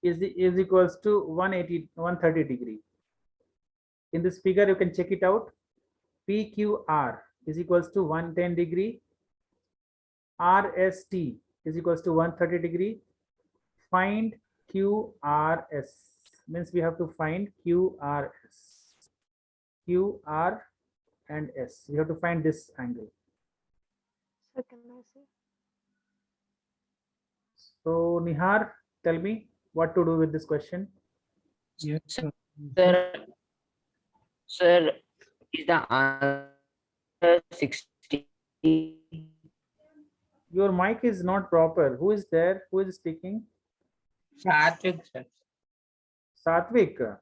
is equals to 130 degree. In this figure, you can check it out. PQR is equals to 110 degree. RST is equals to 130 degree. Find QRS. Means we have to find QRS. QR and S. We have to find this angle. So can I see? So Nihar, tell me what to do with this question. Yes, sir. Sir, sir, is the answer 60? Your mic is not proper. Who is there? Who is speaking? Satvik, sir. Satvik.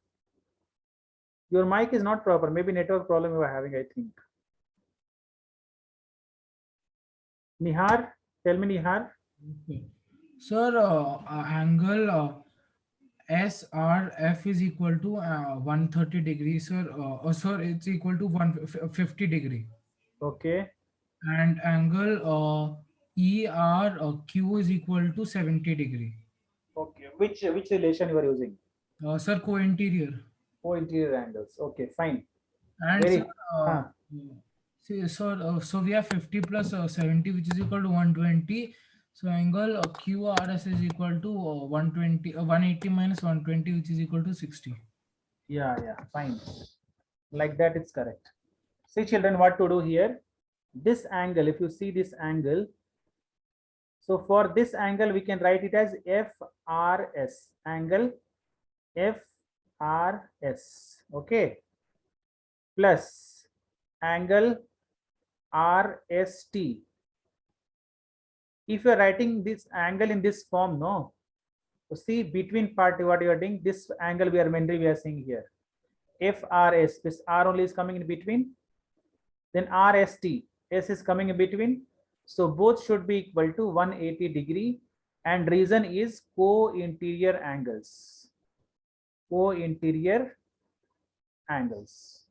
Your mic is not proper. Maybe network problem you are having, I think. Nihar, tell me Nihar. Okay. Sir, angle SRF is equal to 130 degrees, sir. Sir, it's equal to 150 degree. Okay. And angle ERQ is equal to 70 degree. Okay. Which relation you are using? Sir, co-interior. Co-interior angles. Okay, fine. And Very. sir, see, so we have 50 plus 70, which is equal to 120. So angle QRS is equal to 180 minus 120, which is equal to 60. Yeah, fine. Like that, it's correct. See, children, what to do here? This angle, if you see this angle, so for this angle, we can write it as FRS. Angle FRS. Okay. Plus angle RST. If you are writing this angle in this form, no. So see, between part what you are doing, this angle we are seeing here. FRS, this R only is coming in between. Then RST, S is coming in between. So both should be equal to 180 degree. And reason is co-interior angles. Co-interior angles.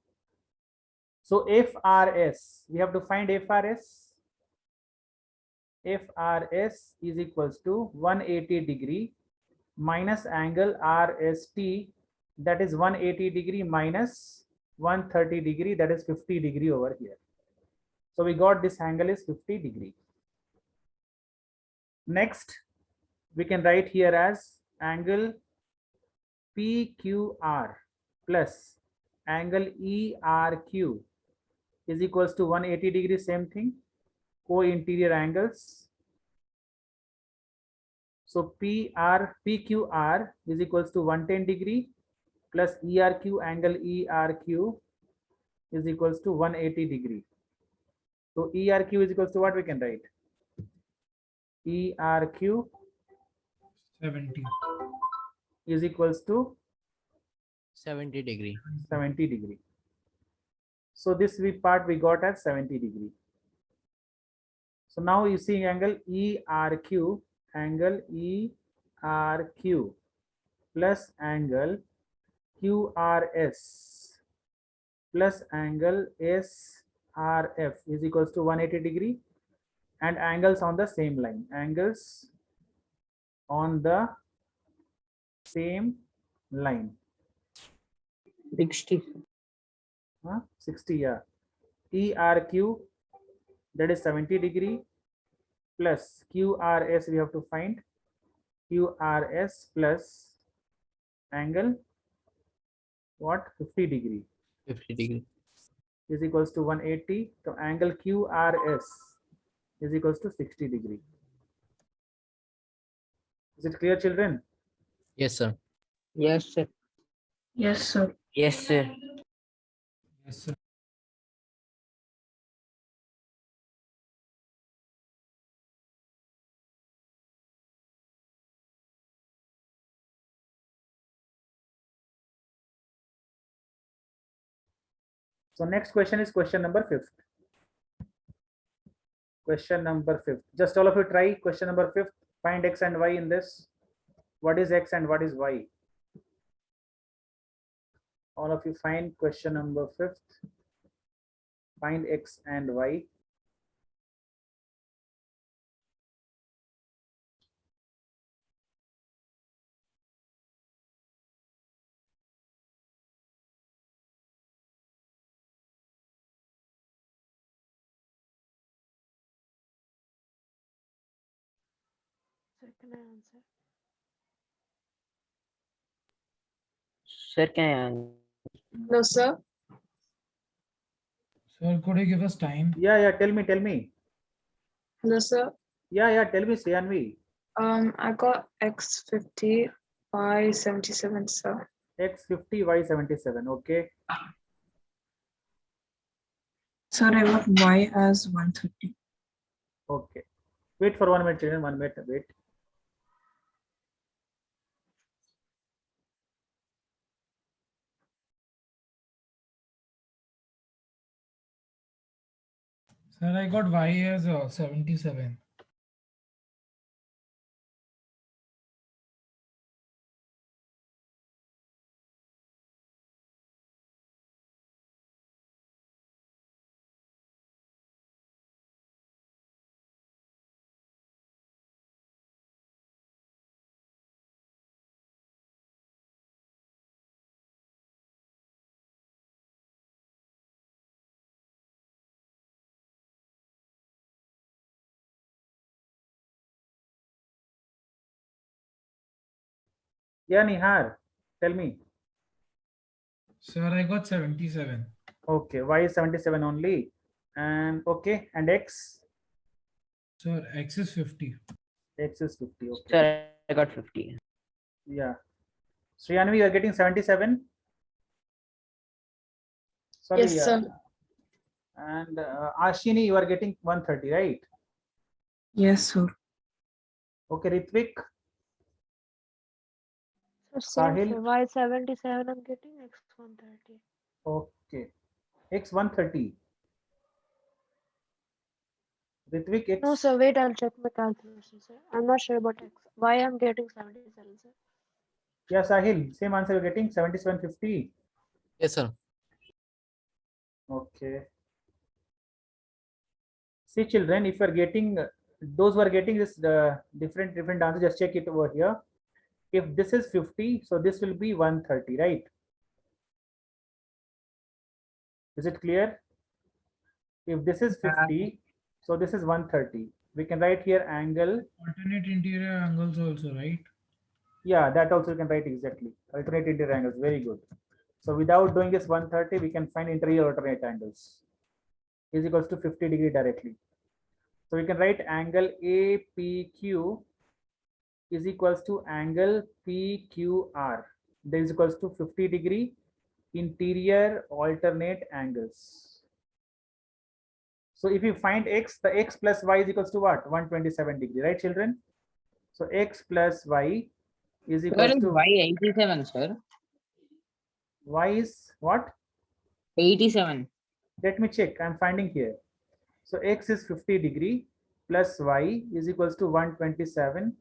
So FRS, we have to find FRS. FRS is equals to 180 degree minus angle RST, that is 180 degree minus 130 degree, that is 50 degree over here. So we got this angle is 50 degree. Next, we can write here as angle PQR plus angle ERQ is equals to 180 degree, same thing, co-interior angles. So PQR is equals to 110 degree plus ERQ, angle ERQ is equals to 180 degree. So ERQ is equals to what we can write? ERQ 70. is equals to 70 degree. 70 degree. So this part we got as 70 degree. So now you see angle ERQ plus angle QRS plus angle SRF is equals to 180 degree, and angles on the same line. Angles on the same line. 60. 60, yeah. ERQ, that is 70 degree, plus QRS we have to find. QRS plus angle what? 50 degree 50 degree. is equals to 180. So angle QRS is equals to 60 degree. Is it clear, children? Yes, sir. Yes, sir. Yes, sir. Yes, sir. Yes, sir. So next question is question number 5th. Question number 5th. Just all of you try question number 5th. Find x and y in this. What is x and what is y? All of you find question number 5th. Find x and y. can I answer? Sir, can No, sir. Sir, could you give us time? Yeah, tell me. No, sir. Yeah, tell me, Sriyanvi. I got X50 by 77, sir. X50, Y77, okay. Sir, I got Y as 130. Okay. Wait for 1 minute, children. 1 minute, wait. Sir, I got Y as 77. Yeah, Nihar, tell me. Sir, I got 77. Okay, Y is 77 only. And okay, and X? Sir, X is 50. X is 50, okay. Sir, I got 50. Yeah. Sriyanvi, you are getting 77? Sorry, Yes, sir. And Ashini, you are getting 130, right? Yes, sir. Okay, Ritvik, So same, Sahil? sir. Y77 I'm getting X130. Okay. X 130. Ritvik, X. No, sir. Wait, I'll check my calculation, sir. I'm not sure about X. Y I'm getting 77, sir. Yeah, Sahil, same answer you're getting 7750. Yes, sir. Okay. See, children, if you are getting those who are getting this different answer, just check it over here. If this is 50, so this will be 130, right? Is it clear? If this is 50, so this is 130. We can write here angle. Alternate interior angles also, right? Yeah, that also you can write exactly. Alternate interior angles, very good. So without doing this 130, we can find interior alternate angles is equals to 50 degree directly. So we can write angle APQ is equals to angle PQR. That is equals to 50 degree interior alternate angles. So if you find X, the X plus Y is equals to what? 127 degree, right, children? So X plus Y is Sir, equals is to Y 87, sir. Y is what? 87. Let me check. I'm finding here. So X is 50 degree plus Y is equals to 127.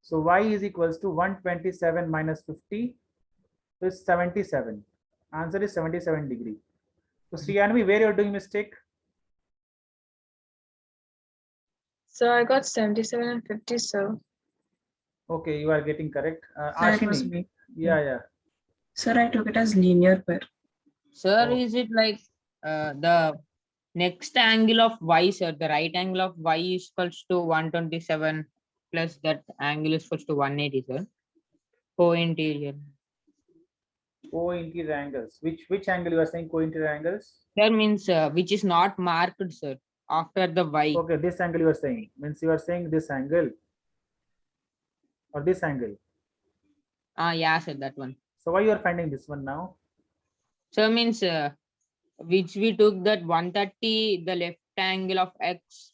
So Y is equals to 127 minus 50 is 77. Answer is 77 degree. So Sriyanvi, where you're doing mistake? So I got 77 and 50, sir. Okay, you are getting correct. Sir, it was Ashini. me. Yeah. Sir, I took it as linear pair. Sir, Oh. is it like the next angle of Y, sir? The right angle of Y is equals to 127 plus that angle is equals to 180, sir. Co-interior. Co-interior angles. Which angle you are saying co-interior angles? Sir means which is not marked, sir, after the Y. Okay, this angle you are saying. Means you are saying this angle or this angle. Yeah, sir, that one. So why you are finding this one now? Sir means which we took that 130, the left angle of X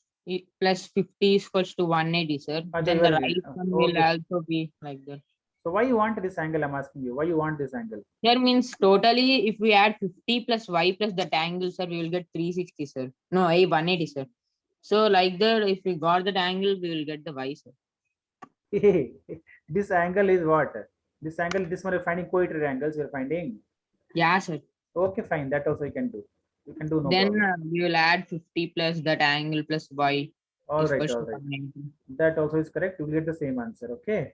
plus 50 is equals to 180, sir. Acha, Then you the are right one will okay. also be like that. So why you want this angle? I'm asking you. Why you want this angle? Here means totally if we add 50 plus Y plus that angle, sir, we will get 360, sir. No, 180, sir. So like that, if we got that angle, we will get the Y, sir. This angle is what? This angle, this one you're finding co-interior angles. You're finding. Yeah, sir. Okay, fine. That also you can do. You can do no Then problem. we will add 50 plus that angle plus Y. All is right. equals to 180. That also is correct. You will get the same answer. Okay.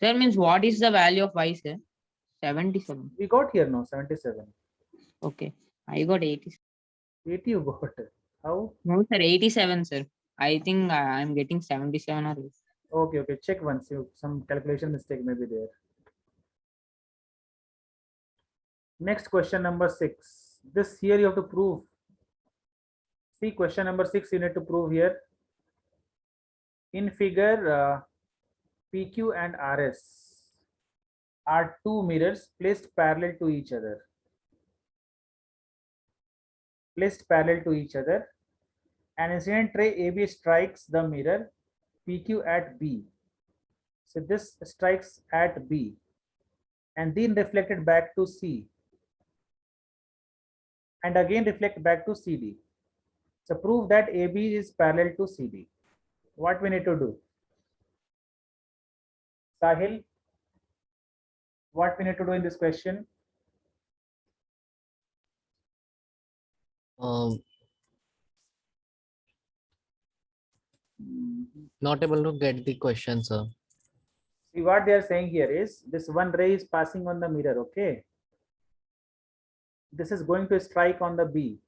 Sir means what is the value of Y, sir? 77. We got here now 77. Okay. I got 80. 80 you got. How? No, sir, 87, sir. I think I'm getting 77 or 80. Okay, okay. Check once. Some calculation mistake may be there. Next question number 6. This here you have to prove. See question number 6 you need to prove here. In figure PQ and RS are two mirrors placed parallel to each other. Placed parallel to each other. An incident ray AB strikes the mirror PQ at B. So this strikes at B and then reflected back to C and again reflect back to CD. So prove that AB is parallel to CD. What we need to do? Sahil, what we need to do in this question? Not able to get the question, sir. See what they are saying here is this one ray is passing on the mirror, okay? This is going to strike on the B.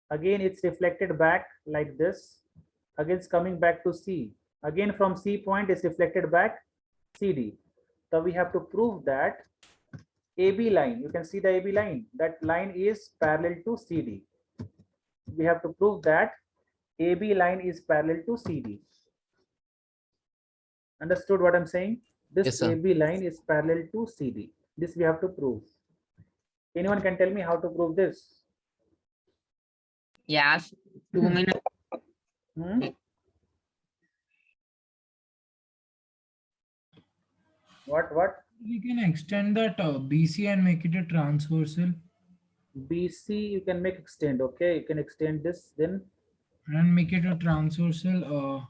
Again, it's reflected back like this. Again, it's coming back to C. Again, from C point, it's reflected back CD. So we have to prove that AB line, you can see the AB line, that line is parallel to CD. We have to prove that AB line is parallel to CD. Understood what I'm saying? This Yes, sir. AB line is parallel to CD. This we have to prove. Anyone can tell me how to prove this? Yes, 2 minutes. Hmm? What? We can extend that BC and make it a transversal BC you can make extend, okay? You can extend this, then and make it a transversal.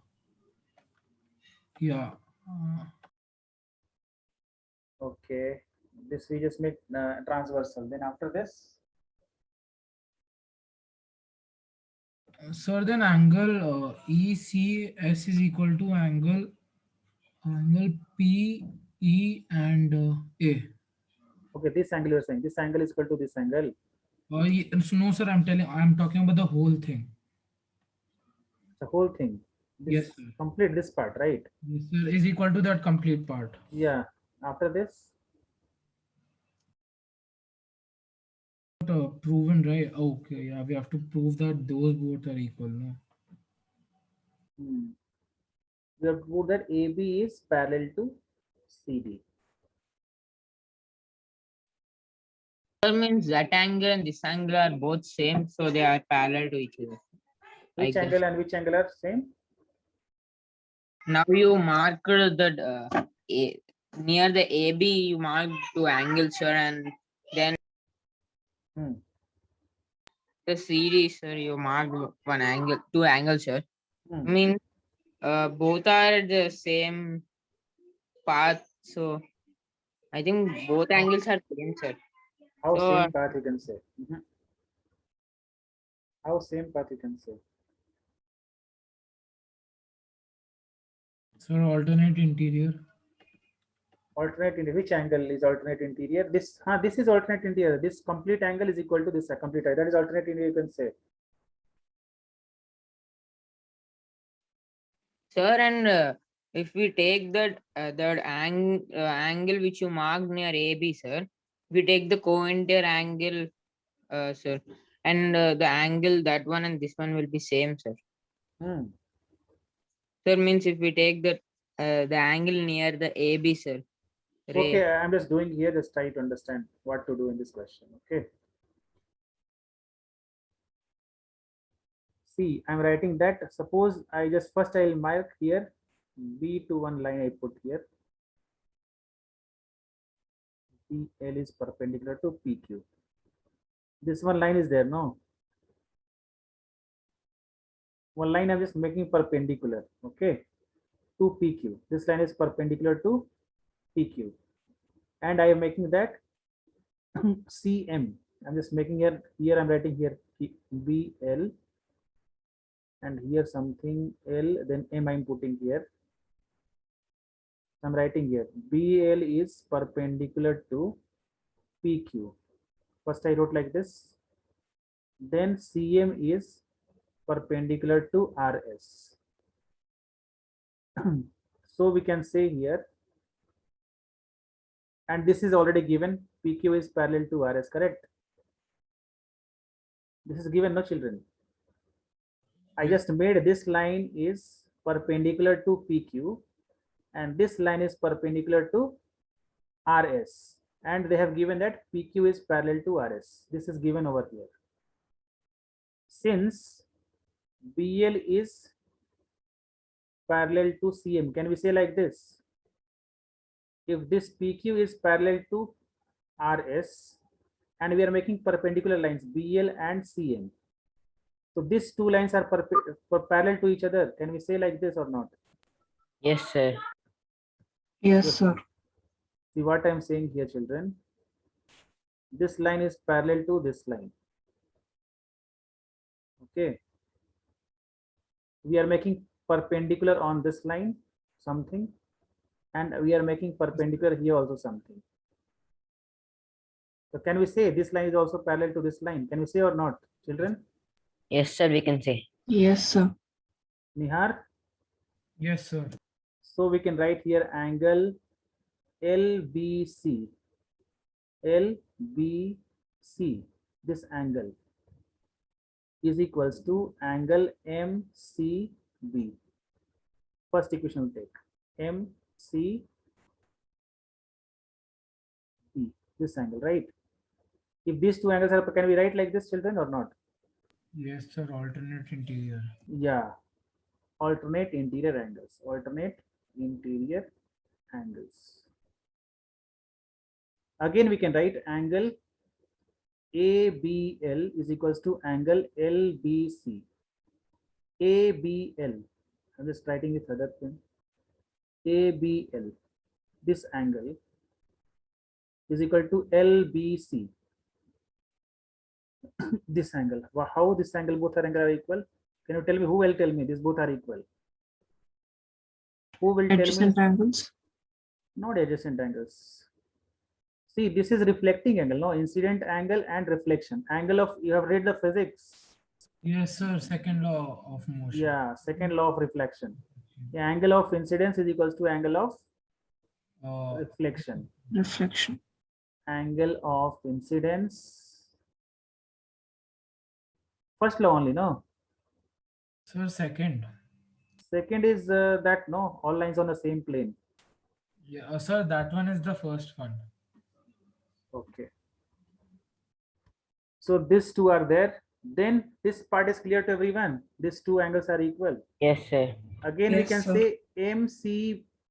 Yeah. okay. This we just make transversal. Then after this, Sir, then angle ECS is equal to angle PE and A. okay, this angle you are saying, this angle is equal to this angle. So no, sir, I'm talking about the whole thing. The whole thing. This Yes, sir. complete this part, right? Yes, sir, is equal to that complete part. Yeah. After this, Proven, right? Okay, yeah, we have to prove that those both are equal, no? we have to prove that AB is parallel to CD. That means that angle and this angle are both same, so they are parallel to each other. Which Like angle this. and which angle are same? Now you marked that near the AB, you marked two angles, sir, and then Hmm. the CD, sir, you marked one angle, two angles, sir. Hmm. Means both are the same path, so I think both angles are same, sir. How So same path you can say? How same path you can say? Sir, alternate interior. Alternate interior. Which angle is alternate interior? This is alternate interior. This complete angle is equal to this complete. That is alternate interior. You can say. sir, and if we take that angle which you marked near AB, sir, we take the co-interior angle, sir, and the angle that one and this one will be same, sir. Hmm. Sir, means if we take the angle near the AB, sir. Okay, Ray, I'm just doing here. Just try to understand what to do in this question. Okay. See, I'm writing that. Suppose I just first I'll mark here B to one line I put here. PL is perpendicular to PQ. This one line is there, no? One line I'm just making perpendicular, okay, to PQ. This line is perpendicular to PQ. And I am making that CM. I'm just making here I'm writing here BL and here something L, then M I'm putting here. I'm writing here BL is perpendicular to PQ. First I wrote like this. Then CM is perpendicular to RS. So we can say here, and this is already given, PQ is parallel to RS, correct? This is given, no children? I Yes. just made this line is perpendicular to PQ and this line is perpendicular to RS, and they have given that PQ is parallel to RS. This is given over here. Since BL is parallel to CM, can we say like this? If this PQ is parallel to RS and we are making perpendicular lines BL and CM, so these two lines are parallel to each other. Can we say like this or not? Yes, sir. Yes, Yes. sir. See what I am saying here, children. This line is parallel to this line. Okay. We are making perpendicular on this line something, and we are making perpendicular here also something. So can we say this line is also parallel to this line? Can we say or not, children? Yes, sir, we can say. Yes, sir. Nihar? Yes, sir. So we can write here angle LBC. LBC, this angle is equals to angle MCB. First equation we take MCB, this angle, right? If these two angles are, can we write like this, children, or not? Yes, sir. Alternate interior. Yeah, alternate interior angles. Alternate interior angles. Again, we can write angle ABL is equals to angle LBC. ABL. I'm just writing with other pen. ABL. This angle is equal to LBC. This angle. How this angle, both are angle are equal? Can you tell me? Who will tell me these both are equal? Who will tell me? Adjacent angles. Not adjacent angles. See, this is reflecting angle, no? Incident angle and reflection. Angle of, you have read the physics. Yes, sir. Second law of motion. Yeah, second law of reflection. The angle of incidence is equals to angle of reflection. Reflection. Angle of incidence. First law only, no? Sir, second. Second is that, no, all lines on the same plane. Yeah, sir, that one is the first one. Okay. So these two are there. Then this part is clear to everyone. These two angles are equal. Yes, sir. Again, we Yes, can sir. say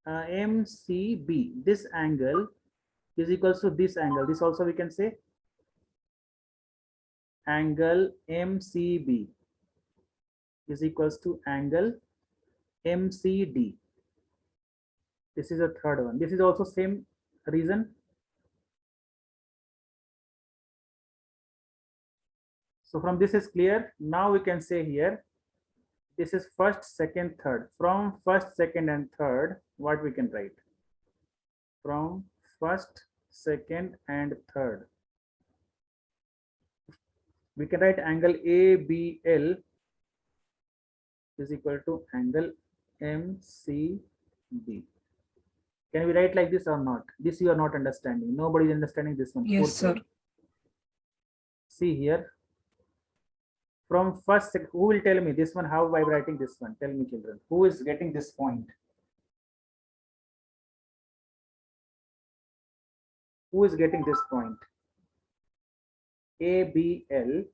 MCB. This angle is equals to this angle. This also we can say angle MCB is equals to angle MCD. This is a third one. This is also same reason. So from this is clear. Now we can say here, this is first, second, third. From first, second, and third, what we can write? From first, second, and third. We can write angle ABL is equal to angle MCB. Can we write like this or not? This you are not understanding. Nobody is understanding this one. Yes, Fourth sir. one. See here. From first, who will tell me this one? How by writing this one? Tell me, children. Who is getting this point? Who is getting this point? ABL.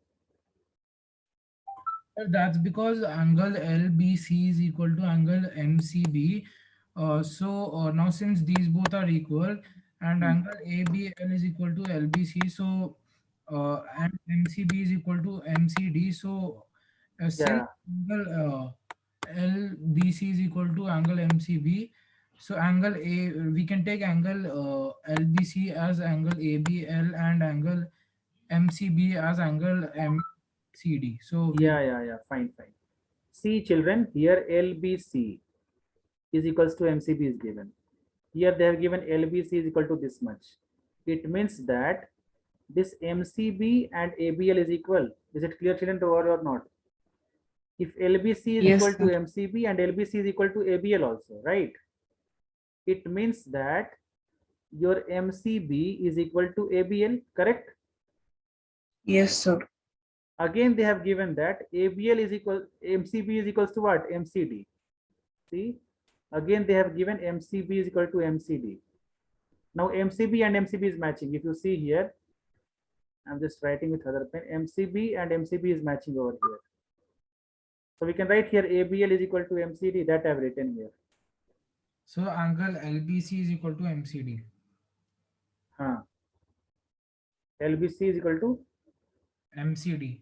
That's because angle LBC is equal to angle MCB. So now since these both are equal and angle ABL is equal to LBC, so and MCB is equal to MCD. So since Yeah. angle LBC is equal to angle MCB, so angle A, we can take angle LBC as angle ABL and angle MCB as angle MCD. So Yeah. Fine. See, children, here LBC is equals to MCB is given. Here they have given LBC is equal to this much. It means that this MCB and ABL is equal. Is it clear, children, or not? If LBC is Yes, equal to sir. MCB and LBC is equal to ABL also, right? it means that your MCB is equal to ABL, correct? Yes, sir. Again, they have given that ABL is equal, MCB is equals to what? MCD. See, again, they have given MCB is equal to MCD. Now MCB and MCB is matching. If you see here, I'm just writing with other pen, MCB and MCB is matching over here. So we can write here ABL is equal to MCD, that I've written here. So angle LBC is equal to MCD. LBC is equal to, MCD.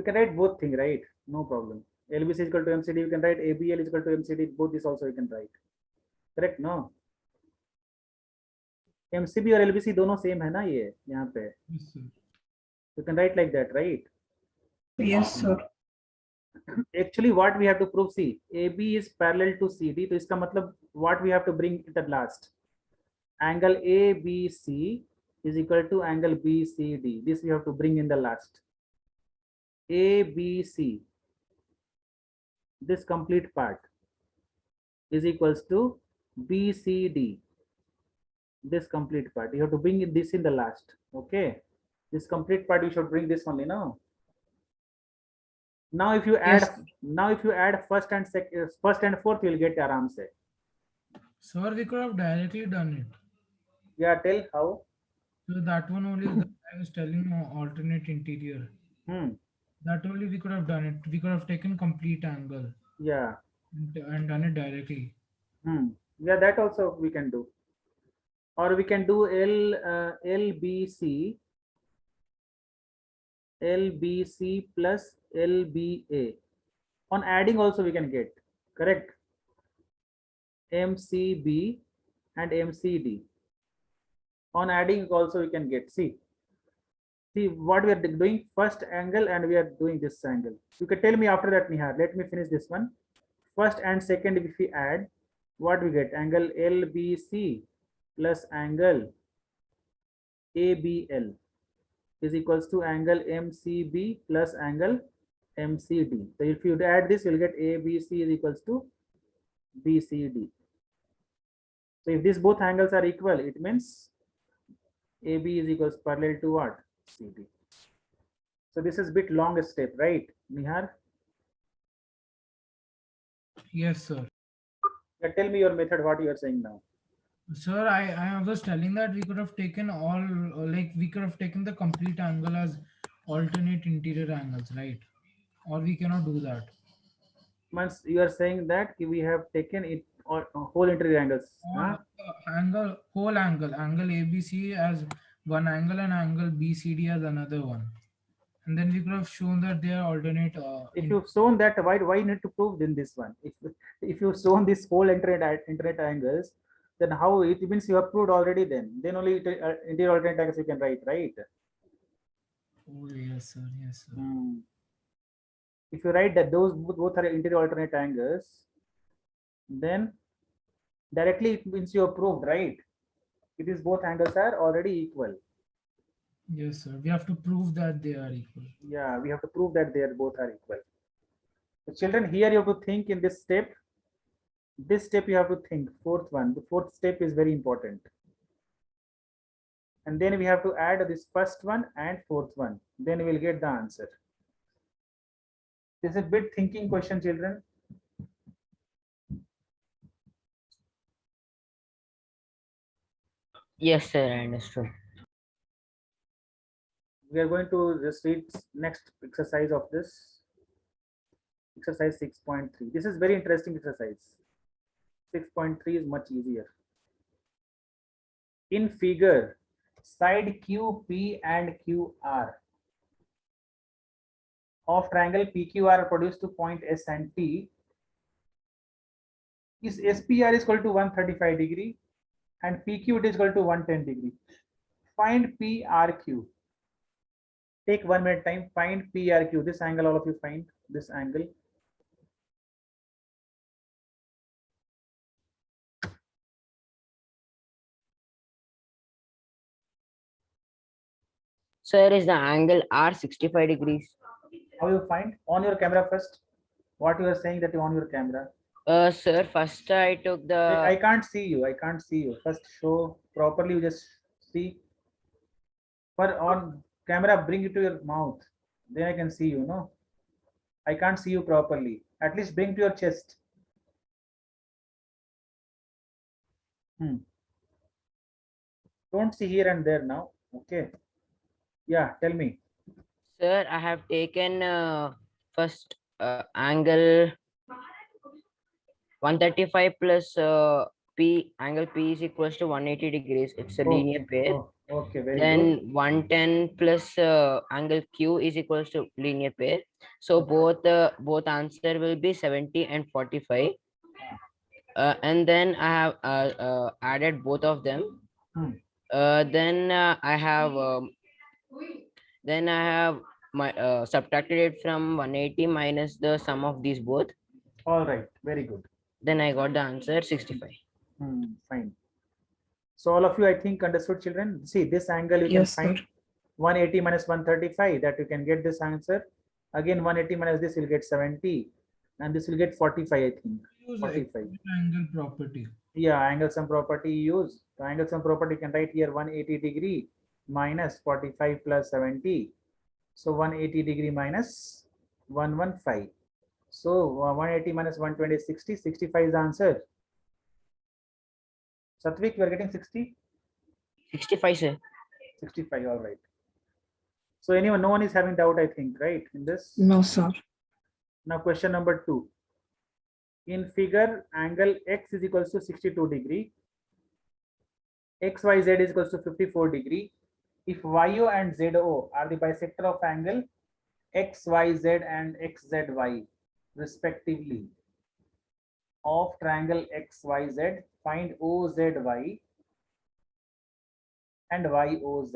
you can write both things, right? No problem. LBC is equal to MCD, you can write ABL is equal to MCD, both this also you can write. Correct, no? MCB और LBC दोनों same है ना ये यहाँ पे. Yes, sir. You can write like that, right? Yes, sir. Actually, what we have to prove, see, AB is parallel to CD, तो इसका मतलब what we have to bring at the last. Angle ABC is equal to angle BCD. This we have to bring in the last. ABC, this complete part, is equals to BCD, this complete part. You have to bring in this in the last. Okay, this complete part you should bring this only now. Now if you add, Yes. first and fourth, you will get aram se. Sir, we could have directly done it. Yeah, tell how. So that one only that I was telling alternate interior. That only we could have done it. We could have taken complete angle Yeah. and done it directly. Yeah, that also we can do. Or we can do LBC plus LBA. On adding also we can get, correct? MCB and MCD. On adding also we can get. See what we are doing, first angle, and we are doing this angle. You can tell me after that, Nihar. Let me finish this one. First and second, if we add, what we get? Angle LBC plus angle ABL is equals to angle MCB plus angle MCD. So if you add this, you'll get ABC is equals to BCD. So if these both angles are equal, it means AB is equals parallel to what? CD. So this is bit long step, right, Nihar? Yes, sir. Yeah, tell me your method, what you are saying now. Sir, I was telling that we could have taken all, like we could have taken the complete angle as alternate interior angles, right? Or we cannot do that. Once you are saying that we have taken it or whole interior angles. Or whole angle ABC as one angle and angle BCD as another one. And then we could have shown that they are alternate. If you've shown that, why you need to prove in this one? If you've shown this whole internet angles, then how it means you have proved already? Then only interior alternate angles you can write, right? Oh yes, sir. Yes, sir. If you write that those both are interior alternate angles, then directly it means you have proved, right? It is both angles are already equal. Yes, sir. We have to prove that they are equal. Yeah, we have to prove that they are both are equal. So children, here you have to think in this step. This step you have to think, fourth one. The fourth step is very important. And then we have to add this first one and fourth one. Then we will get the answer. This is a bit thinking question, children. Yes, sir, I understood. We are going to just read next exercise of this. Exercise 6.3. This is very interesting exercise. 6.3 is much easier. In figure, side QP and QR of triangle PQR are produced to point S and T. Is SPR is equal to 135 degree and PQ is equal to 110 degree. Find PRQ. Take 1 minute time. Find PRQ. This angle, all of you find this angle. Sir, is the angle R 65 degrees? How you find? On your camera first. What you are saying that you on your camera. Sir, first I took I the can't see you. I can't see you. First show properly. You just see. For on camera, bring it to your mouth. Then I can see you. No, I can't see you properly. At least bring to your chest. Hmm. Don't see here and there now. Okay. Yeah. Tell me. sir. I have taken first angle 135 plus P angle P is equals to 180 degrees. It's a linear Okay. pair. Oh, okay. Very good. Then 110 plus angle Q is equals to linear pair. So both answer will be 70 and 45. And then I have added both of them. Hmm. Then I have my subtracted it from 180 minus the sum of these both. All right. Very good. Then I got the answer 65. Fine. So all of you, I think, understood, children. See, this angle you Yes, can find sir. 180 minus 135. That you can get this answer. Again, 180 minus this will get 70, and this will get 45. I think Use 45. angle property. Yeah, angle sum property use. The angle sum property can write here 180 degree minus 45 plus 70. So 180 degree minus 115. So 180 minus 120 is 60. 65 is the answer. Satvik, you are getting 60? 65, sir. 65, all right. So anyone, no one is having doubt, I think, right, in this? No, sir. Now question number 2. In figure, angle X is equals to 62 degree. XYZ is equals to 54 degree. If YO and ZO are the bisector of angle XYZ and XZY respectively of triangle XYZ, find OZY and YOZ.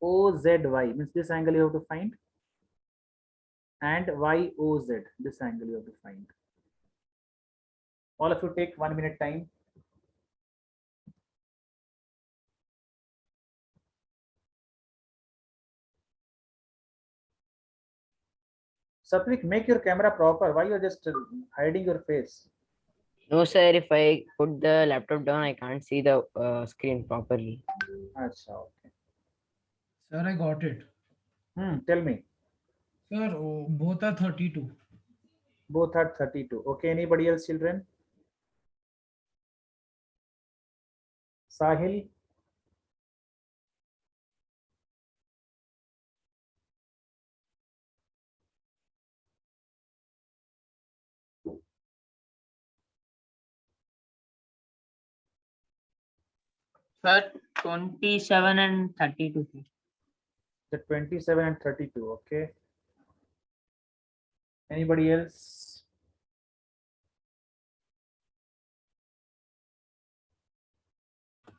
OZY means this angle you have to find, and YOZ, this angle you have to find. All of you take 1 minute time. Satvik, make your camera proper. Why you are just hiding your face? No, sir. If I put the laptop down, I can't see the screen properly. Acha, okay. Sir, I got it. Tell me. Sir, both are 32. Both are 32. Okay, anybody else, children? Sahil? Sir, 27 and 32. The 27 and 32. Okay. Anybody else?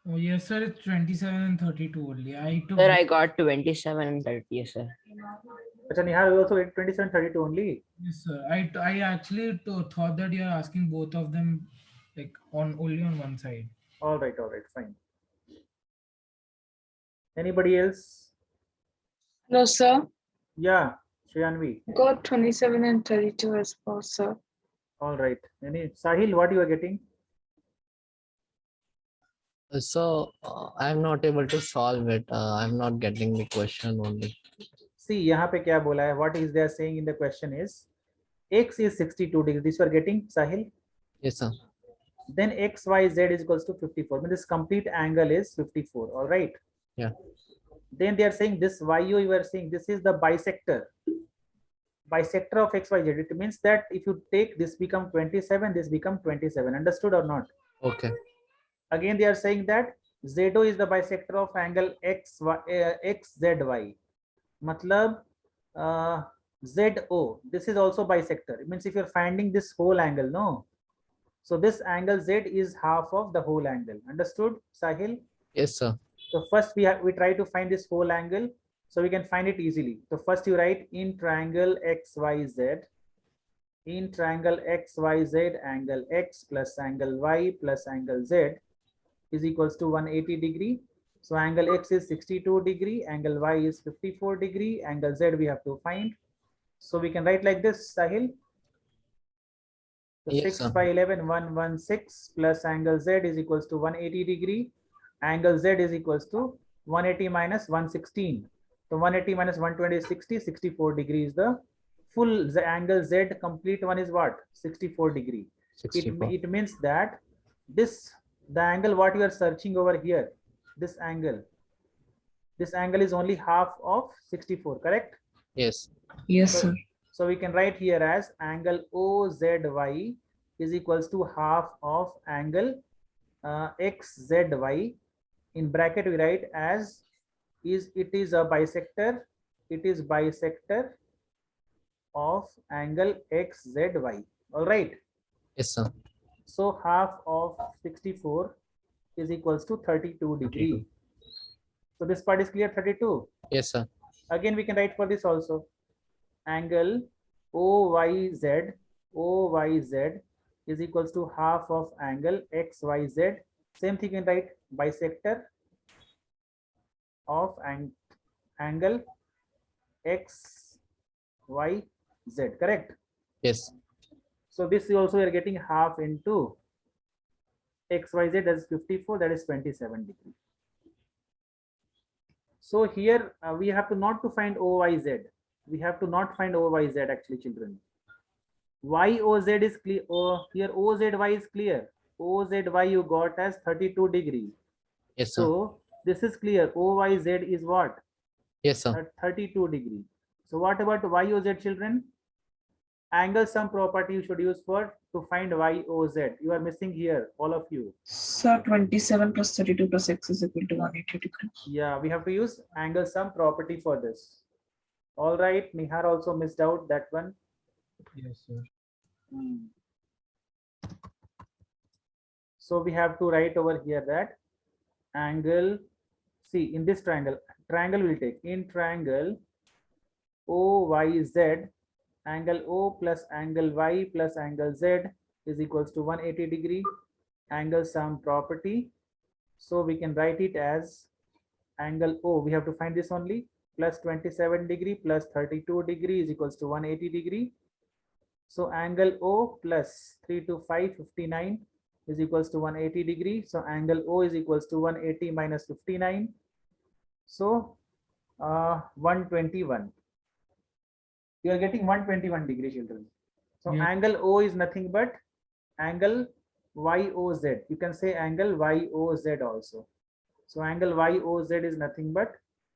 Oh, yes, sir. It's 27 and 32 only. I took. Sir, I got 27 and 30. Yes, sir. Acha, Nihal, you also get 27, 32 only. Yes, sir. I actually thought that you are asking both of them like only on one side. All right, fine. Anybody else? No, sir. Yeah, Shriyanvi. Got 27 and 32 as well, sir. All right. Any Sahil, what you are getting? So I'm not able to solve it. I'm not getting the question only. See, यहाँ पे क्या बोला है? What is they are saying in the question is X is 62 degrees. This you are getting, Sahil? Yes, sir. Then XYZ is equals to 54. I mean, this complete angle is 54. All right. Yeah. Then they are saying this YO, you are saying this is the bisector. Bisector of XYZ. It means that if you take this become 27, this become 27. Understood or not? Okay. Again, they are saying that ZO is the bisector of angle XZY. Matlab, ZO, this is also bisector. It means if you're finding this whole angle, no? So this angle Z is half of the whole angle. Understood, Sahil? Yes, sir. So first we try to find this whole angle so we can find it easily. So first you write in triangle XYZ. In triangle XYZ, angle X plus angle Y plus angle Z is equals to 180 degree. So angle X is 62 degree, angle Y is 54 degree, angle Z we have to find. So we can write like this, Sahil. So Yes, 6 sir. by 11, 116 plus angle Z is equals to 180 degree. Angle Z is equals to 180 minus 116. So 180 minus 120 is 60, 64 degrees. The full angle Z complete one is what? 64 degree. 64. It means that the angle what you are searching over here, this angle is only half of 64, correct? Yes. Yes, So, sir. so we can write here as angle OZY is equals to half of angle XZY. In bracket we write as it is a bisector. It is bisector of angle XZY. All right. Yes, sir. So half of 64 is equals to 32 degree. So this part is clear, 32. Yes, sir. Again, we can write for this also. Angle OYZ is equals to half of angle XYZ. Same thing you can write, bisector of angle XYZ, correct? Yes. So this also we are getting half into XYZ as 54, that is 27 degree. So here we have to not to find OYZ. We have to not find OYZ actually, children. YOZ is clear. Oh, here OZY is clear. OZY you got as 32 degree. Yes, sir. So this is clear. OYZ is what? Yes, sir. 32 degree. So what about YOZ, children? Angle sum property you should use for to find YOZ. You are missing here, all of you. Sir, 27 plus 32 plus x is equal to 180 degrees. Yeah, we have to use angle sum property for this. All right, Nihar also missed out that one. Yes, sir. So we have to write over here that angle, see in this triangle will take in triangle OYZ, angle O plus angle Y plus angle Z is equals to 180 degree, angle sum property. So we can write it as angle O, we have to find this only, plus 27 degree plus 32 degree is equals to 180 degree. So angle O plus 3 to 5, 59 is equals to 180 degree. So angle O is equals to 180 minus 59. So 121. You are getting 121 degree, children. So Yeah. angle O is nothing but angle YOZ. You can say angle YOZ also. So angle YOZ is nothing but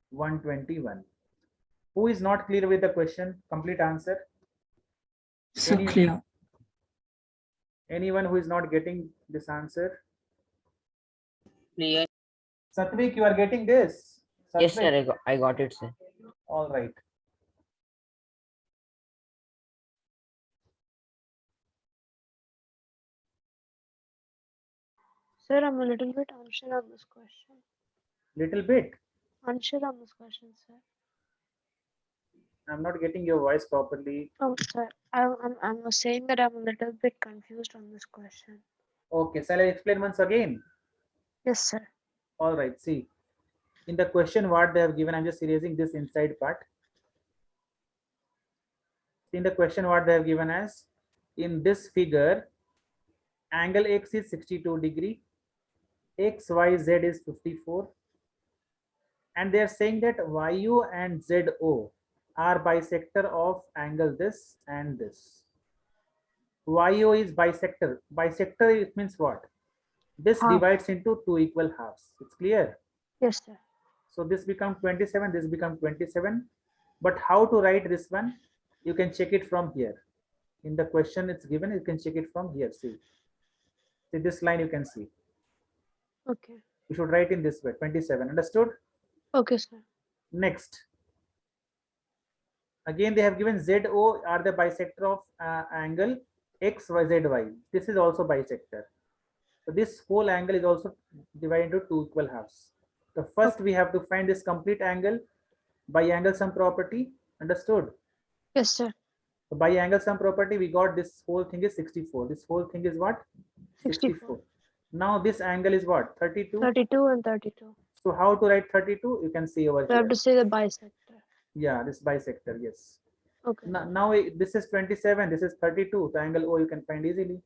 121. Who is not clear with the question? Complete answer. So Any- clear. Anyone who is not getting this answer? Clear. Satvik, you are getting this? Yes, sir. Satvik? I got it, sir. All right. Sir, I'm a little bit unsure on this question. Little bit. Unsure on this question, sir. I'm not getting your voice properly. Oh, sir, I was saying that I'm a little bit confused on this question. Okay, shall I explain once again? Yes, sir. All right, see. In the question what they have given, I'm just erasing this inside part. In the question what they have given as, in this figure, angle X is 62 degree, XYZ is 54. And they are saying that YU and ZO are bisector of angle this and this. YO is bisector. Bisector, it means what? This Half. divides into two equal halves. It's clear. Yes, sir. So this becomes 27, this becomes 27. But how to write this one? You can check it from here. In the question it's given, you can check it from here. See this line you can see. Okay. You should write in this way, 27. Understood? Okay, sir. Next. Again, they have given ZO are the bisector of angle XYZY. This is also bisector. So this whole angle is also divided into two equal halves. The first we have to find this complete angle by angle sum property. Understood? Yes, sir. So by angle sum property, we got this whole thing is 64. This whole thing is what? 64. Now this angle is what? 32. 32 and 32. So how to write 32? You can see over We have here. to say the bisector. Yeah, this bisector, yes. Okay. Now this is 27, this is 32. The angle O you can find easily.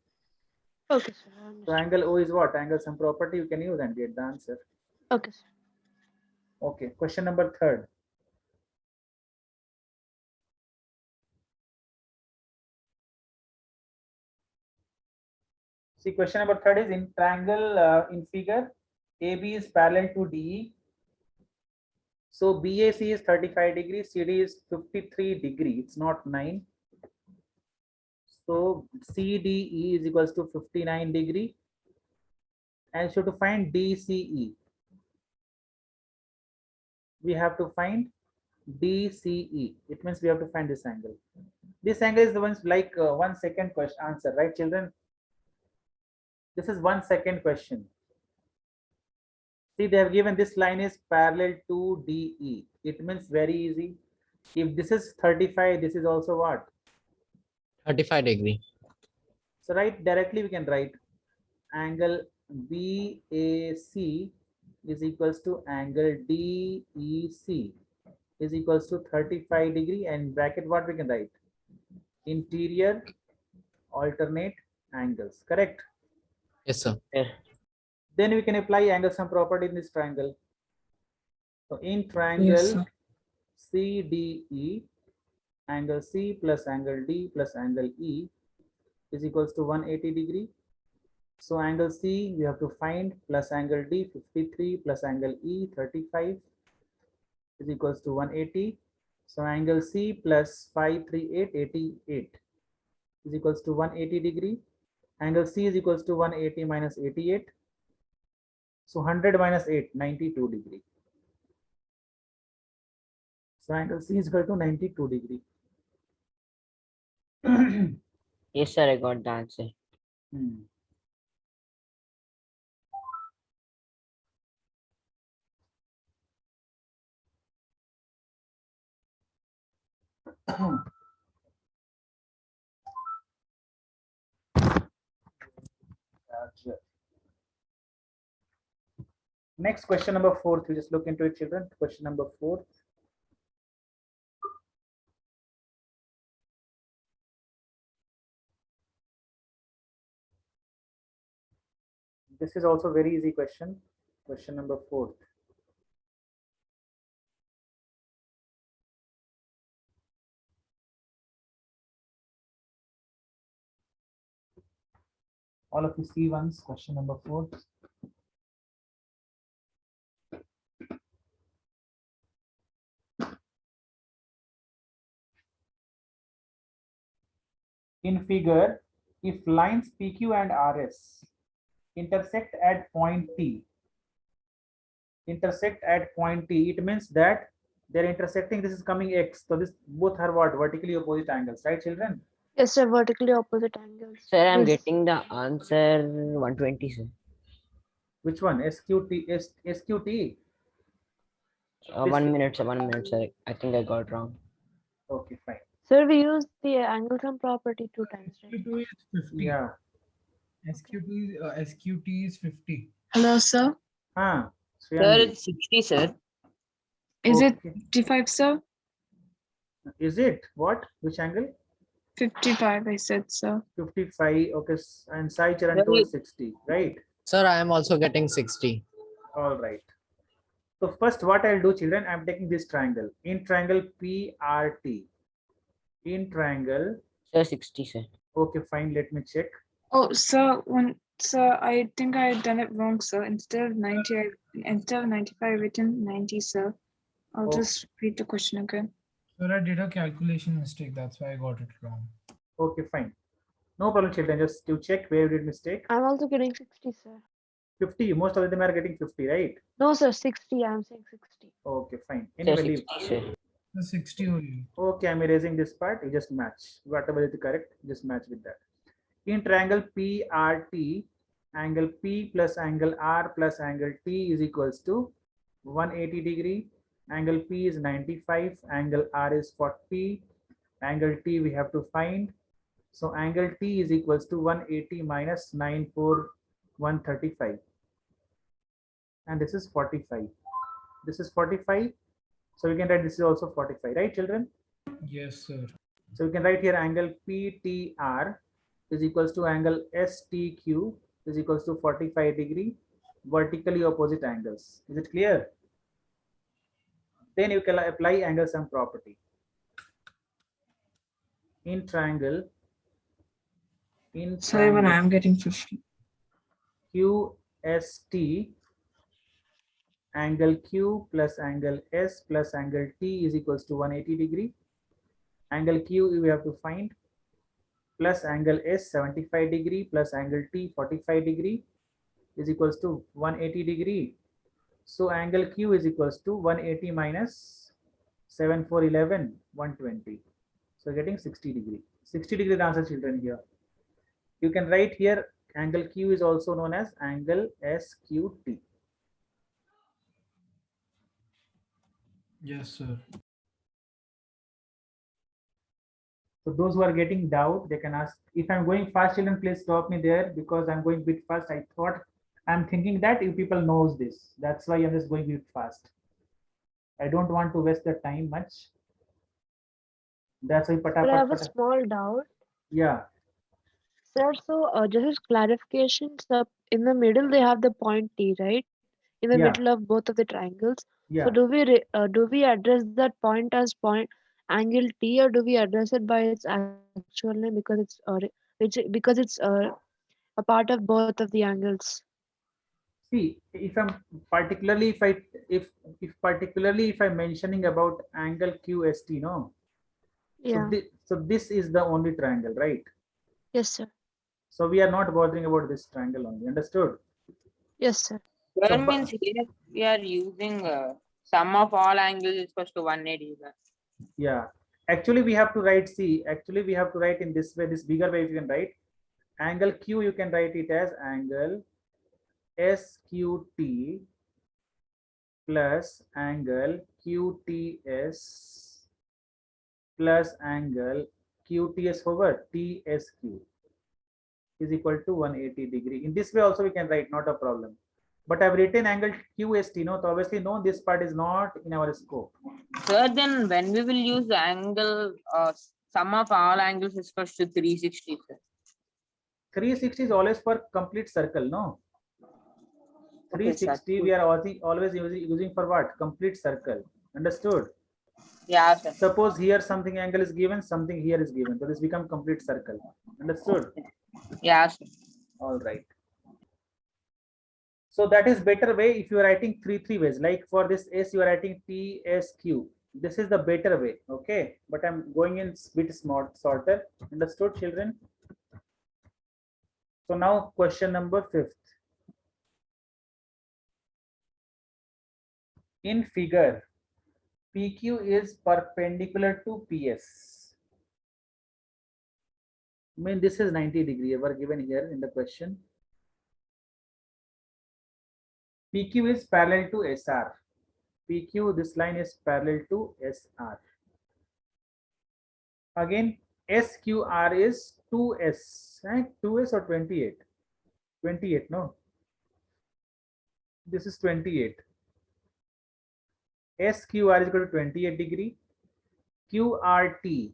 Okay, sir. I So understood. angle O is what? Angle sum property you can use and get the answer. Okay, sir. Okay, question number 3rd. See, question number 3rd is in triangle in figure, AB is parallel to DE. So BAC is 35 degrees, CD is 53 degree. It's not 9. So CDE is equals to 59 degree. And so to find DCE, we have to find DCE. It means we have to find this angle. This angle is the ones like 1 second question answer, right, children? This is 1 second question. See, they have given this line is parallel to DE. It means very easy. If this is 35, this is also what? 35 degree. So right directly we can write angle BAC is equals to angle DEC is equals to 35 degree, and bracket what we can write? Interior alternate angles, correct? Yes, sir. Then we can apply angle sum property in this triangle. So in Yes, triangle sir. CDE, angle C plus angle D plus angle E is equals to 180 degree. So angle C we have to find plus angle D 53 plus angle E 35 is equals to 180. So angle C plus 538 88 is equals to 180 degree. Angle C is equals to 180 minus 88. So 100 minus 8, 92 degree. So angle C is equal to 92 degree. Yes, sir, I got the answer. Hmm. Gotcha. Next question number 4. We just look into it, children. Question number 4. This is also very easy question. Question number 4. All of you see once question number 4. In figure, if lines PQ and RS intersect at point T, it means that they're intersecting. This is coming X. So this both are what? Vertically opposite angles, right, children? Yes, sir. Vertically opposite angles. Sir, I'm Yes. getting the answer 120, sir. Which one? SQT, SQT. 1 minute, sir. 1 minute, sir. I think I got wrong. Okay, fine. Sir, we used the angle sum property 2 times, right? SQ2 is 50. Yeah. SQT is 50. Hello, sir. Huh. Sir, Shriyangi. it's 60, sir. Is it Okay. 55, sir? Is it what? Which angle? 55, I said, sir. 55. Okay. And Sai Charan Very- told 60, right? Sir, I am also getting 60. All right. So first what I'll do, children, I'm taking this triangle. In triangle PRT. In triangle. Sir, 60, sir. Okay, fine. Let me check. Oh, sir, I think I had done it wrong, sir. Instead of 90, instead of 95, I written 90, sir. I'll Oh. just read the question again. Sir, I did a calculation mistake. That's why I got it wrong. Okay, fine. No problem, children. Just to check where you did mistake. I'm also getting 60, sir. 50. Most of them are getting 50, right? No, sir. 60. I'm saying 60. Okay, fine. Sir, Anyway, leave. 60, sir. The 60 only. Okay, I'm erasing this part. You just match. Whatever is correct, just match with that. In triangle PRT, angle P plus angle R plus angle T is equals to 180 degree. Angle P is 95. Angle R is 40. Angle T we have to find. So angle T is equals to 180 minus 135. And this is 45. This is 45. So we can write this is also 45, right, children? Yes, sir. So we can write here angle PTR is equals to angle STQ is equals to 45 degree vertically opposite angles. Is it clear? Then you can apply angle sum property. In triangle, So even I'm getting 50. QST, angle Q plus angle S plus angle T is equals to 180 degree. Angle Q we have to find, plus angle S 75 degree plus angle T 45 degree is equals to 180 degree. So angle Q is equals to 180 minus 7 4 11 120. So getting 60 degree. 60 degree the answer, children. Here you can write here angle Q is also known as angle SQT. Yes, sir. So those who are getting doubt, they can ask. If I'm going fast, children, please stop me there because I'm going bit fast. I'm thinking that you people knows this. That's why I'm just going bit fast. I don't want to waste the time much. That's why But I have a small doubt. Yeah. Sir, so just as clarification, so in the middle they have the point T, right? In the Yeah. middle of both of the triangles. Yeah. So do we address that point as point angle T, or do we address it by its actual name because it's a part of both of the angles? See, if I'm particularly if I'm mentioning about angle QST, no. Yeah. So this is the only triangle, right? Yes, sir. So we are not bothering about this triangle only. Understood? Yes, sir. That So, means here we are using sum of all angles is equals to 180. Sir. yeah. Actually, we have to write. See, actually, we have to write in this way. This bigger way, you can write angle Q. You can write it as angle SQT plus angle QTS plus angle QTS over TSQ is equal to 180 degree. In this way also we can write, not a problem. But I've written angle QST, no, so obviously no, this part is not in our scope. Sir, then when we will use the angle, sum of all angles is equals to 360. Sir. 360 is always for complete circle, no? 360 we are always using for what? Complete circle. Understood? Yeah, sir. Suppose here something angle is given, something here is given. So this become complete circle. Understood? Yeah, sir. All right. So that is better way if you are writing three ways. Like for this S, you are writing TSQ. This is the better way. Okay. But I'm going in bit smart, shorter. Understood, children? So now question number 5th. In figure, PQ is perpendicular to PS. I mean, this is 90 degree ever given here in the question. PQ is parallel to SR. PQ, this line is parallel to SR. Again, SQR is 2S, right? 2S or 28? 28, no? This is 28. SQR is equal to 28 degree. QRT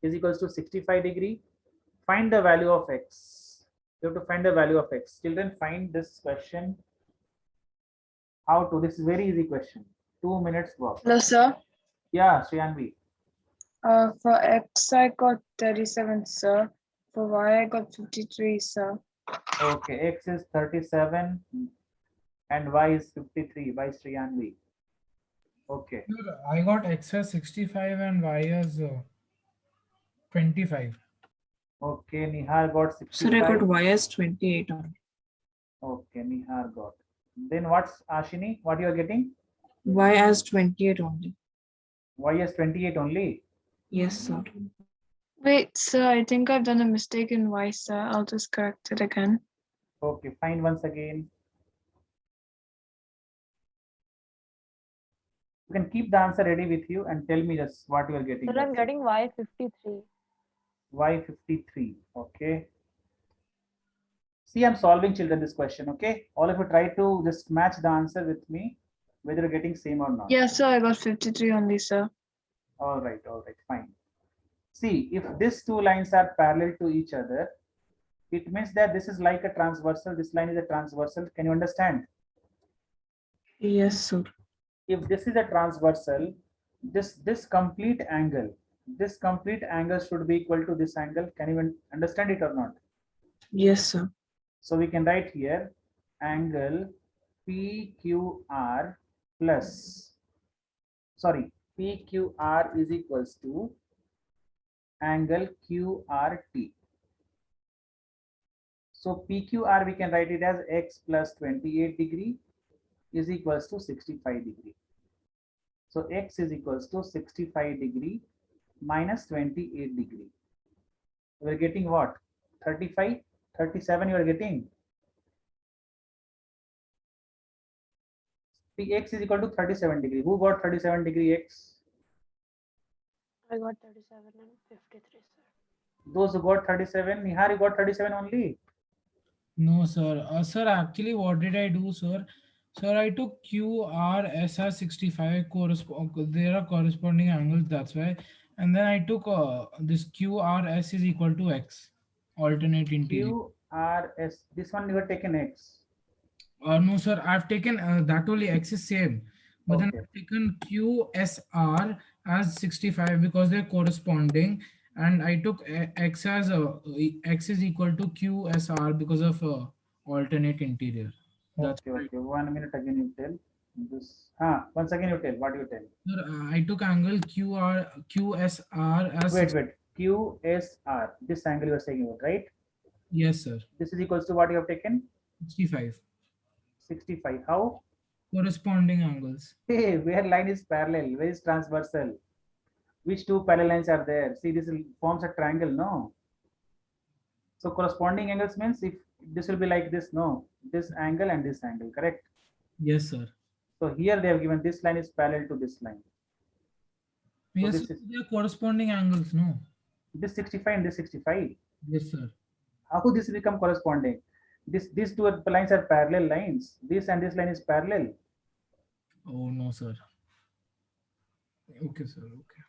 is equals to 65 degree. Find the value of X. You have to find the value of X. Children, find this question. How to? This is very easy question. 2 minutes work. Hello, sir. Yeah, Shriyanvi. For X, I got 37, sir. For Y, I got 53, sir. Okay, X is 37 and Y is 53 by Shriyanvi. Okay. I got X as 65 and Y as 25. Okay, Nihar got 65. Sir, I got Y as 28 on. Okay, Nihar got. Then what's Ashini? What you are getting? Y as 28 only. Y is 28 only. Yes, sir. Wait, sir, I think I've done a mistake in Y, sir. I'll just correct it again. Okay, find once again. You can keep the answer ready with you and tell me just what you are getting. Sir, I'm getting Y53. Y53. Okay. See, I'm solving, children, this question. Okay. All of you try to just match the answer with me, whether you're getting same or not. Yes, sir, I got 53 only, sir. All right, fine. See, if these two lines are parallel to each other, it means that this is like a transversal. This line is a transversal. Can you understand? Yes, sir. If this is a transversal, this complete angle should be equal to this angle. Can you understand it or not? Yes, sir. So we can write here angle PQR plus, sorry, PQR is equals to angle QRT. So PQR we can write it as x plus 28 degree is equals to 65 degree. So x is equals to 65 degree minus 28 degree. We're getting what? 35, 37 you are getting. The x is equal to 37 degree. Who got 37 degree x? I got 37 and 53, sir. Those who got 37, Nihar, you got 37 only. No, sir. Sir, actually, what did I do, sir? Sir, I took QRSR 65 there are corresponding angles, that's why. And then I took this QRS is equal to X, alternate interior. QRS, this one you have taken x. No, sir, I've taken that only X is same. But then Okay. I've taken QSR as 65 because they're corresponding. And I took X as X is equal to QSR because of alternate interior. That's Okay, right. okay. 1 minute again you tell. This, once again you tell. What you tell? Sir, I took angle QSR as Wait. QSR. This angle you are saying about, right? yes, sir. This is equals to what you have taken? 65 65. How? corresponding angles. Hey, where line is parallel? Where is transversal? Which two parallel lines are there? See, this forms a triangle, no? So corresponding angles means if this will be like this, no? This angle and this angle, correct? Yes, sir. So here they have given this line is parallel to this line. Yes, this sir, is- they are corresponding angles, no? This 65 and this 65. Yes, sir. How this become corresponding? These two lines are parallel lines. This and this line is parallel. Oh, no, sir. Okay, sir. Okay.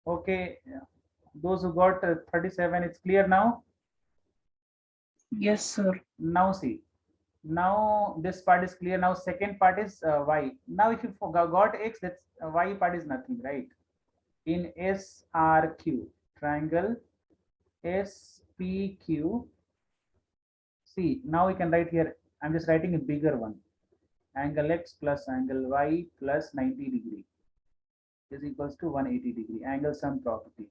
Okay. Those who got 37, it's clear now. Yes, sir. Now see. Now this part is clear. Now second part is y. Now if you got x, that's y part is nothing, right? In SRQ triangle SPQ. See, now we can write here. I'm just writing a bigger one. Angle x plus angle y plus 90 degree is equals to 180 degree. Angle sum property.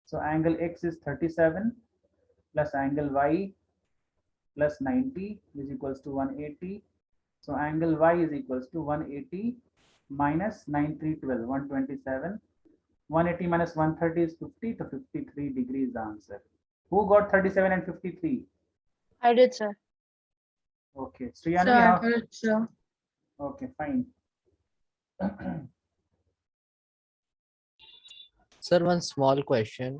So angle x is 37 plus angle y plus 90 is equals to 180. So angle y is equals to 180 minus 9312, 127. 180 minus 130 is 50, to 53 degrees the answer. Who got 37 and 53? I did, sir. Okay. Sir, Sriyani, I how? got it, sir. Okay, fine. Sir, one small question.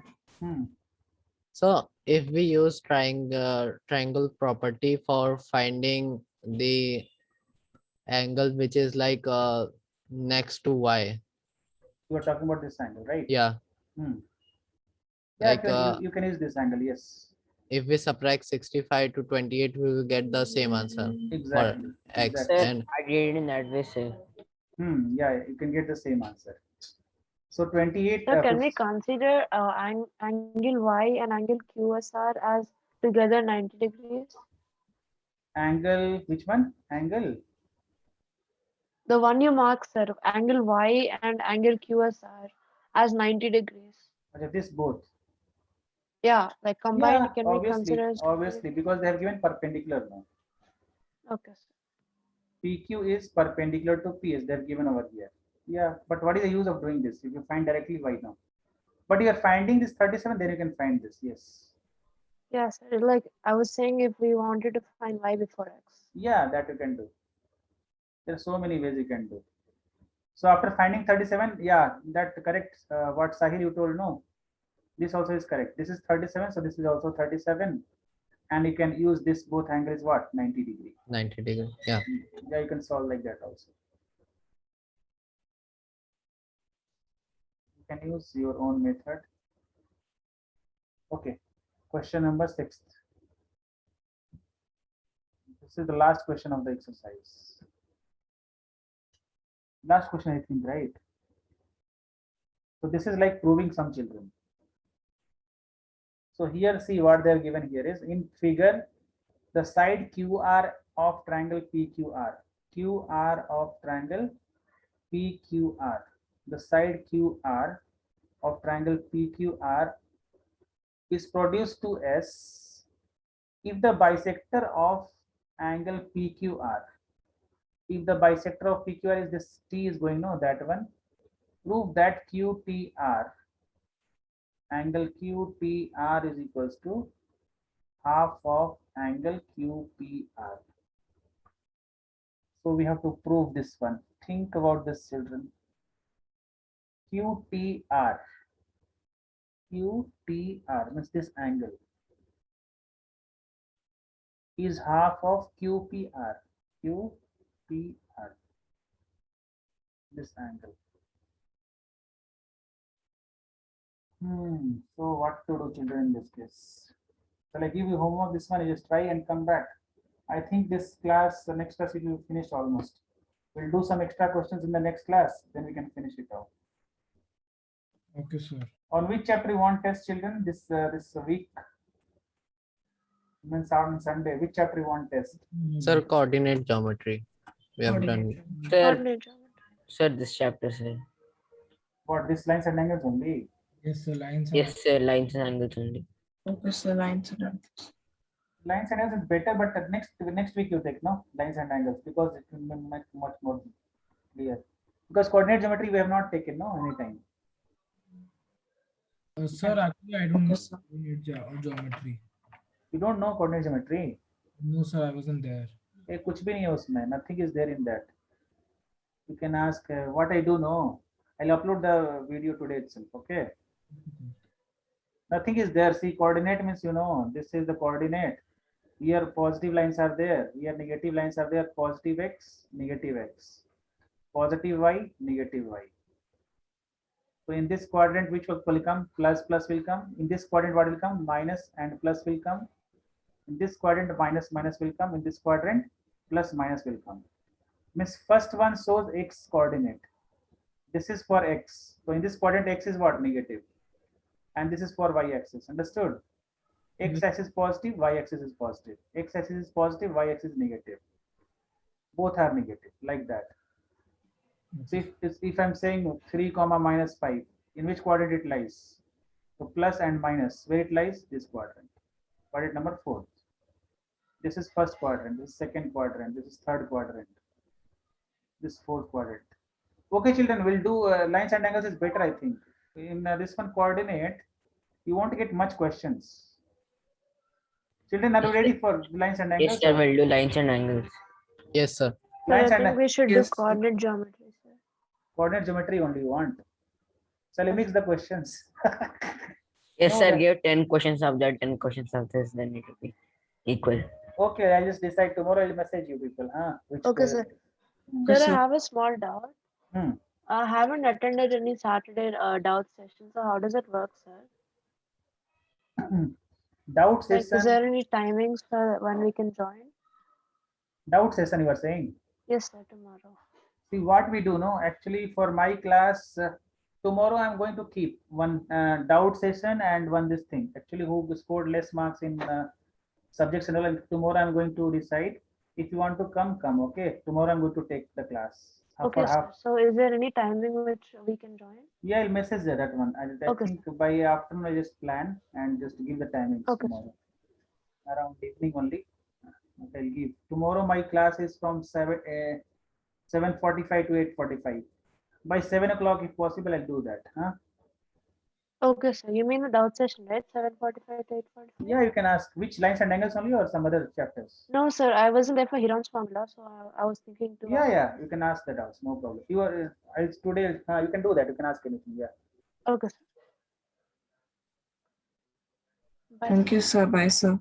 So if we use triangle property for finding the angle which is like next to y, You are talking about this angle, right? yeah, Yeah, like you can use this angle, yes. if we subtract 65 to 28, we will get the same answer Exactly. for x. Exactly. And I did it in that way, sir. Yeah, you can get the same answer. So 28. Sir, can we consider angle Y and angle QSR as together 90 degrees? Angle, which one? Angle. The one you marked, sir, angle Y and angle QSR as 90 degrees. Okay, this both. Yeah, like combined, Yeah, can we consider as 90 obviously, because they have given perpendicular now. Okay, sir. PQ is perpendicular to PS. They have given over here. Yeah, but what is the use of doing this? If you find directly Y now. But you are finding this 37, then you can find this. Yes. Yes, like I was saying, if we wanted to find Y before X. Yeah, that you can do. There are so many ways you can do. So after finding 37, yeah, that correct. What Sahil you told, no. This also is correct. This is 37, so this is also 37. And you can use this both angles what? 90 degree. 90 degree, yeah. Yeah, you can solve like that also. can use your own method. Okay, question number 6. This is the last question of the exercise. Last question, I think, right? So this is like proving some children. So here, see what they are given here is in figure, the side QR of triangle PQR. QR of triangle PQR. The side QR of triangle PQR is produced to S if the bisector of angle PQR. If the bisector of PQR is this T is going, no, that one. Prove that QTR, angle QTR is equals to half of angle QPR. So we have to prove this one. Think about this, children. QTR. QTR means this angle is half of QPR. QPR. This angle. So what to do, children, in this case? Shall I give you homework? This one, you just try and come back. I think this class, the next class, we will finish almost. We'll do some extra questions in the next class, then we can finish it out. Okay, sir. On which chapter you want test, children? This week, means on Sunday. Which chapter you want test? Sir, coordinate geometry. We have done. Sir, Coordinate geometry. sir, this chapter, sir. What, this lines and angles only? Yes, sir. Lines. Yes, sir, lines and angles only. Focus the lines and angles. Lines and angles is better, but next week you take, no, lines and angles, because it will be much more clear. Because coordinate geometry we have not taken, no, anytime. Sir, actually, I don't know Yes, sir. coordinate geometry. You don't know coordinate geometry? No, sir, I wasn't there. कुछ भी नहीं है उसमें. Nothing is there in that. You can ask what I do know. I'll upload the video today itself. Okay. Nothing is there. See, coordinate means, you know, this is the coordinate. Here positive lines are there. Here negative lines are there. Positive x, negative x. Positive y, negative y. So in this quadrant, which will come? Plus will come. In this quadrant, what will come? Minus and plus will come. In this quadrant, minus will come. In this quadrant, plus minus will come. Means first one shows x coordinate. This is for x. So in this quadrant, x is what? Negative. And this is for y axis. Understood? X axis positive, y axis is positive. X axis is positive, y axis is negative. Both are negative, like that. So if I'm saying 3, minus 5, in which quadrant it lies? So plus and minus, where it lies? This quadrant. Quadrant number 4. This is first quadrant, this is second quadrant, this is third quadrant, this fourth quadrant. Okay, children, we'll do lines and angles is better, I think. In this one coordinate, you won't get much questions. Children, are you ready for lines and angles? Yes, sir, we'll do lines and angles. Yes, sir. Sir, I Lines and think we should Yes. do coordinate geometry, sir. coordinate geometry only you want. Shall I mix the questions? Yes, No, sir, that- give 10 questions of that, 10 questions of this, then it will be equal. Okay, I'll just decide tomorrow. I'll message you people. Which Okay, way- sir. Hmm. Sir, I sir. have a small doubt. Hmm. I haven't attended any Saturday doubt session. So how does it work, sir? Doubt Like, is session. there any timings for when we can join? Doubt session, you are saying. Yes, sir, tomorrow. See what we do, no? Actually, for my class, tomorrow I'm going to keep one doubt session and one this thing. Actually, who scored less marks in subjects and all, and tomorrow I'm going to decide. If you want to come, come. Okay. Tomorrow I'm going to take the class. Okay, For sir. half. So is there any timing which we can join? Yeah, I'll message that one. I Okay, think by afternoon I just plan and just give the timings Okay, tomorrow. Around evening only. Okay, I'll give. Tomorrow my class is from 7:45 to 8:45. By 7 o'clock, if possible, I'll do that. Okay, sir. You mean the doubt session, right? 7:45 to 8:45? Yeah, you can ask which lines and angles only or some other chapters. No, sir. I wasn't there for Heron's formula, so I was thinking to. Yeah, you can ask the doubts. No problem. You are today. You can do that. You can ask anything. Yeah. Okay, sir. Bye. Thank you, sir. Bye, sir.